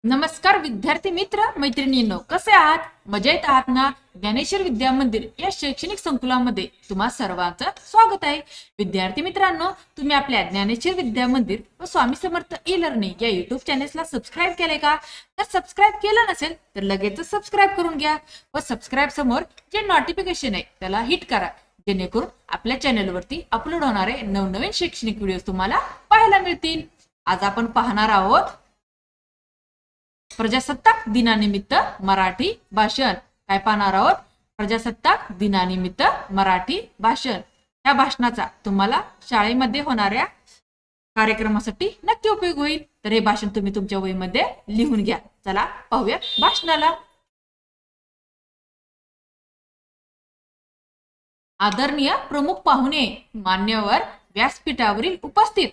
नमस्कार विद्यार्थी मित्र मैत्रिणींनो, कसे आहात? मजेत आहात ना? ज्ञानेश्वर विद्या मंदिर या शैक्षणिक संकुलामध्ये तुम्हा सर्वांचं स्वागत आहे. विद्यार्थी मित्रांनो, तुम्ही आपल्या ज्ञानेश्वर विद्या मंदिर व स्वामी समर्थ ई लर्निंग या युट्यूब चॅनेलला सबस्क्राईब केले का? तर सबस्क्राईब केलं नसेल तर लगेच सबस्क्राईब करून घ्या व सबस्क्राईब समोर जे नोटिफिकेशन आहे त्याला हिट करा, जेणेकरून आपल्या चॅनेलवरती अपलोड होणारे नवनवीन शैक्षणिक व्हिडिओ तुम्हाला पाहायला मिळतील. आज आपण पाहणार आहोत प्रजासत्ताक दिनानिमित्त मराठी भाषण. काय पाहणार आहोत? प्रजासत्ताक दिनानिमित्त मराठी भाषण. या भाषणाचा तुम्हाला शाळेमध्ये होणाऱ्या कार्यक्रमासाठी नक्की उपयोग होईल. तर हे भाषण तुम्ही तुमच्या वहीमध्ये लिहून घ्या. चला पाहूया भाषणाला. आदरणीय प्रमुख पाहुणे, मान्यवर व्यासपीठावरील उपस्थित,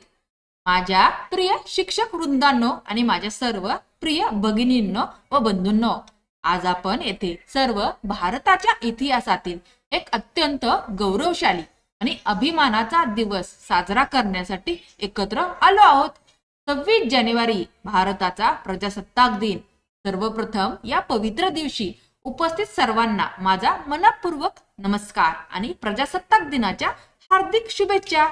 माझ्या प्रिय शिक्षक वृंदांनो आणि माझ्या सर्व प्रिय भगिनींनो व बंधूंनो, आज आपण येथे सर्व भारताच्या इतिहासातील एक अत्यंत गौरवशाली आणि अभिमानाचा दिवस साजरा करण्यासाठी एकत्र आलो आहोत. 26 जानेवारी भारताचा प्रजासत्ताक दिन. सर्वप्रथम या पवित्र दिवशी उपस्थित सर्वांना माझा मनपूर्वक नमस्कार आणि प्रजासत्ताक दिनाच्या हार्दिक शुभेच्छा.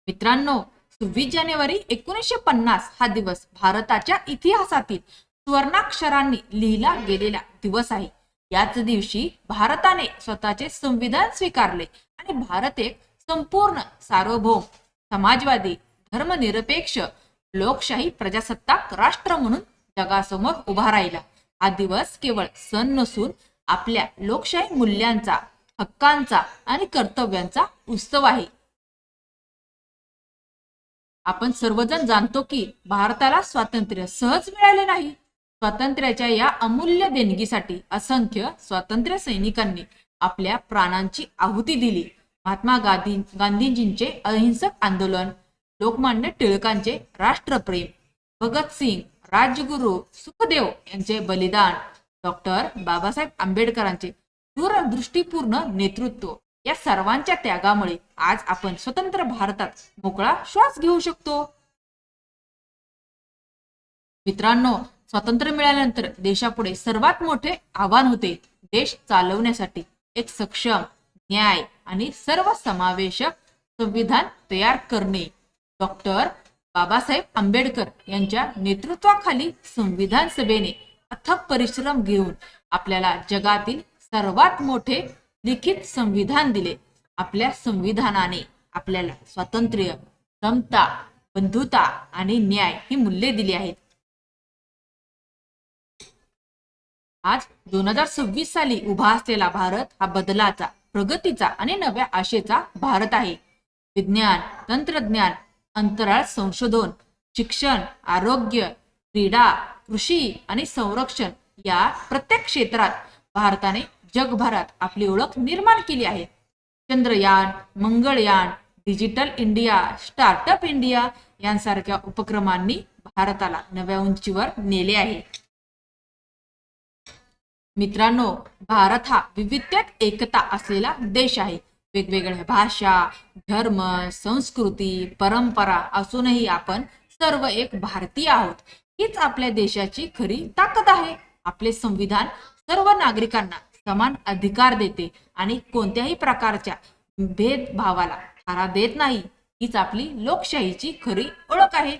मित्रांनो, 26 जानेवारी 1950 हा दिवस भारताच्या इतिहासातील सुवर्णाक्षरांनी लिहिला गेलेला दिवस आहे. याच दिवशी भारताने स्वतःचे संविधान स्वीकारले आणि भारत एक संपूर्ण सार्वभौम, समाजवादी, धर्मनिरपेक्ष, लोकशाही प्रजासत्ताक राष्ट्र म्हणून जगासमोर उभा राहिला. हा दिवस केवळ सण नसून आपल्या लोकशाही मूल्यांचा, हक्कांचा आणि कर्तव्यांचा उत्सव आहे. आपण सर्वजण जाणतो की भारताला स्वातंत्र्य सहज मिळाले नाही. स्वातंत्र्याच्या या अमूल्य देणगीसाठी असंख्य स्वातंत्र्य सैनिकांनी आपल्या प्राणांची आहुती दिली. महात्मा गांधीजींचे अहिंसक आंदोलन, लोकमान्य टिळकांचे राष्ट्रप्रेम, भगतसिंग, राजगुरू सुखदेव यांचे बलिदान, डॉक्टर बाबासाहेब आंबेडकरांचे दूरदृष्टीपूर्ण नेतृत्व, या सर्वांच्या त्यागामुळे आज आपण स्वतंत्र भारतात मोकळा श्वास घेऊ शकतो. मित्रांनो, स्वातंत्र्य मिळाल्यानंतर देशापुढे सर्वात मोठे आव्हान होते देश चालवण्यासाठी एक सक्षम, न्याय आणि सर्वसमावेशक संविधान तयार करणे. डॉक्टर बाबासाहेब आंबेडकर यांच्या नेतृत्वाखाली संविधान सभेने अथक परिश्रम घेऊन आपल्याला जगातील सर्वात मोठे लिखित संविधान दिले. आपल्या संविधानाने आपल्याला स्वातंत्र्य, समता, बंधुता आणि न्याय ही मूल्ये दिली आहेत. आज 2026 साली उभा असलेला भारत हा बदलाचा, प्रगतीचा आणि नव्या आशेचा भारत आहे. विज्ञान, तंत्रज्ञान, अंतराळ संशोधन, शिक्षण, आरोग्य, क्रीडा, कृषी आणि संरक्षण या प्रत्येक क्षेत्रात भारताने जगभरात आपली ओळख निर्माण केली आहे. Chandrayaan, Mangalyaan, digital India, startup India यांसारख्या उपक्रमांनी भारताला नव्या उंचीवर नेले आहे. मित्रांनो, भारत हा विविधतेत एकता असलेला देश आहे. वेगवेगळ्या भाषा, धर्म, संस्कृती, परंपरा असूनही आपण सर्व एक भारतीय आहोत. हीच आपल्या देशाची खरी ताकद आहे. आपले संविधान सर्व नागरिकांना समान अधिकार देते आणि कोणत्याही प्रकारच्या भेदभावाला थारा देत नाही. हीच आपली लोकशाहीची खरी ओळख आहे.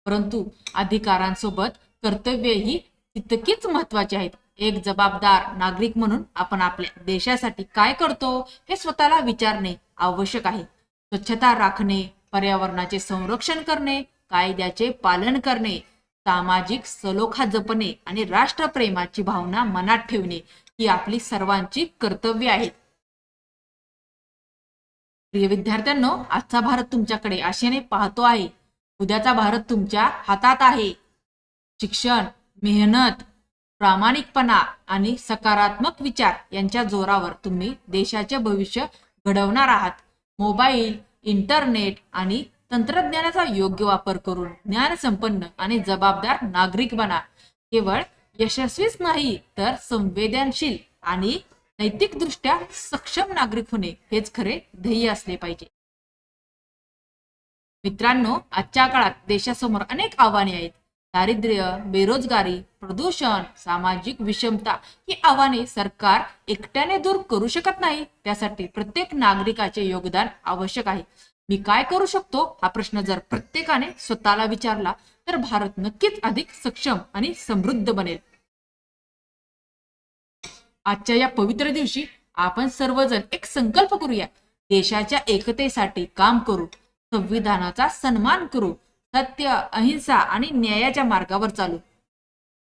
परंतु अधिकारांसोबत कर्तव्यही तितकीच महत्वाची आहेत. एक जबाबदार नागरिक म्हणून आपण आपल्या देशासाठी काय करतो हे स्वतःला विचारणे आवश्यक आहे. स्वच्छता राखणे, पर्यावरणाचे संरक्षण करणे, कायद्याचे पालन करणे, सामाजिक सलोखा जपणे आणि राष्ट्रप्रेमाची भावना मनात ठेवणे ही आपली सर्वांची कर्तव्य आहेत. प्रिय विद्यार्थ्यांनो, आजचा भारत तुमच्याकडे आशेने पाहतो आहे. उद्याचा भारत तुमच्या हातात आहे. शिक्षण, मेहनत, प्रामाणिकपणा आणि सकारात्मक विचार यांच्या जोरावर तुम्ही देशाचे भविष्य घडवणार आहात. मोबाईल, इंटरनेट आणि तंत्रज्ञानाचा योग्य वापर करून ज्ञानसंपन्न आणि जबाबदार नागरिक बना. केवळ यशस्वीच नाही तर संवेदनशील आणि नैतिकदृष्ट्या सक्षम नागरिक होणे हेच खरे ध्येय असले पाहिजे. मित्रांनो, आजच्या काळात देशासमोर अनेक आव्हाने आहेत. दारिद्र्य, बेरोजगारी, प्रदूषण, सामाजिक विषमता ही आव्हाने सरकार एकट्याने दूर करू शकत नाही. त्यासाठी प्रत्येक नागरिकाचे योगदान आवश्यक आहे. मी काय करू शकतो हा प्रश्न जर प्रत्येकाने स्वतःला विचारला तर भारत नक्कीच अधिक सक्षम आणि समृद्ध बनेल. आजच्या या पवित्र दिवशी आपण सर्वजण एक संकल्प करूया. देशाच्या एकतेसाठी काम करू, संविधानाचा सन्मान करू, सत्य, अहिंसा आणि न्यायाच्या मार्गावर चालू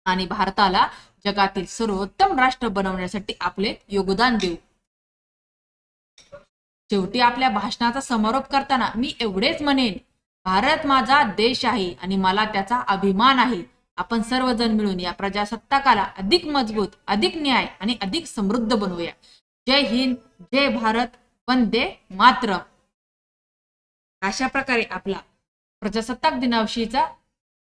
आणि भारताला जगातील सर्वोत्तम राष्ट्र बनवण्यासाठी आपले योगदान देऊ. शेवटी आपल्या भाषणाचा समारोप करताना मी एवढेच म्हणेन, भारत माझा देश आहे आणि मला त्याचा अभिमान आहे. आपण सर्वजण मिळून या प्रजासत्ताकाला अधिक मजबूत, अधिक न्याय आणि अधिक समृद्ध बनवूया. जय हिंद, जय भारत, वंदे मातरम. अशा प्रकारे आपला प्रजासत्ताक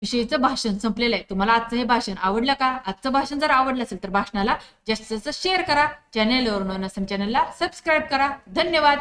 विषयीचं भाषण संपलेलं आहे. तुम्हाला आजचं हे भाषण आवडलं का? आजचं भाषण जर आवडलं असेल तर भाषणाला जास्तीत जास्त शेअर करा. चॅनेलवर नसेल चॅनेलला सबस्क्राईब करा. धन्यवाद.